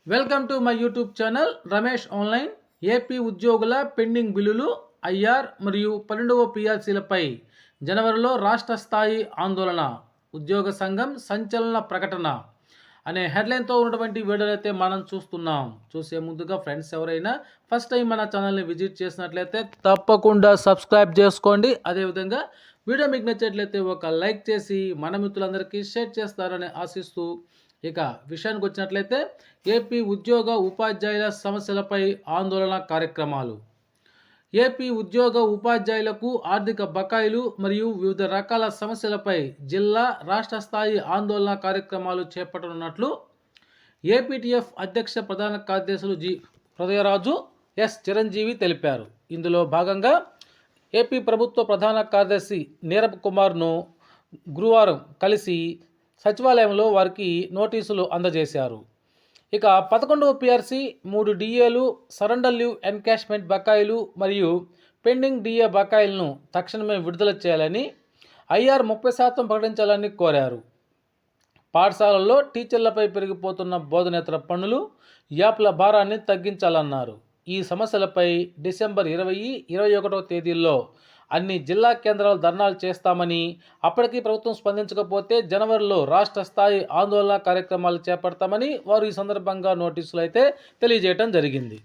Welcome to my YouTube channel Ramesh online. AP ఉద్యోగుల pending బిల్లులు, IR మరియు 12వ పిఆర్సీలపై జనవరిలో రాష్ట్ర స్థాయి ఆందోళన, ఉద్యోగ సంఘం సంచలన ప్రకటన అనే హెడ్లైన్తో ఉన్నటువంటి వీడియోలు అయితే మనం చూస్తున్నాం. చూసే ముందుగా ఫ్రెండ్స్ ఎవరైనా ఫస్ట్ టైం మన ఛానల్ని విజిట్ చేసినట్లయితే తప్పకుండా సబ్స్క్రైబ్ చేసుకోండి. అదేవిధంగా వీడియో మీకు నచ్చినట్లయితే ఒక లైక్ చేసి మన మిత్రులందరికీ షేర్ చేస్తారని ఆశిస్తూ ఇక విషయానికి వచ్చినట్లయితే ఏపీ ఉద్యోగ ఉపాధ్యాయుల సమస్యలపై ఆందోళన కార్యక్రమాలు. ఏపీ ఉద్యోగ ఉపాధ్యాయులకు ఆర్థిక బకాయిలు మరియు వివిధ రకాల సమస్యలపై జిల్లా రాష్ట్ర స్థాయి ఆందోళన కార్యక్రమాలు చేపట్టనున్నట్లు ఏపీటీఎఫ్ అధ్యక్ష ప్రధాన కార్యదర్శులు జి హృదయరాజు, ఎస్ చిరంజీవి తెలిపారు. ఇందులో భాగంగా ఏపీ ప్రభుత్వ ప్రధాన కార్యదర్శి నీరబ్ కుమార్ను గురువారం కలిసి సచివాలయంలో వారికి నోటీసులు అందజేశారు. ఇక 11వ పిఆర్సీ, 3 డిఏలు, సరెండర్ లీవ్ ఎన్కాష్మెంట్ బకాయిలు మరియు పెండింగ్ డిఏ బకాయిలను తక్షణమే విడుదల చేయాలని, ఐఆర్ 30% ప్రకటించాలని కోరారు. పాఠశాలల్లో టీచర్లపై పెరిగిపోతున్న బోధనేతర పన్నులు, యాప్ల భారాన్ని తగ్గించాలన్నారు. ఈ సమస్యలపై డిసెంబర్ 20, 21వ తేదీల్లో అన్ని జిల్లా కేంద్రాలు ధర్నాలు చేస్తామని, అప్పటికీ ప్రభుత్వం స్పందించకపోతే జనవరిలో రాష్ట్ర స్థాయి ఆందోళన కార్యక్రమాలు చేపడతామని వారు ఈ సందర్భంగా నోటీసులు అయితే తెలియజేయడం జరిగింది.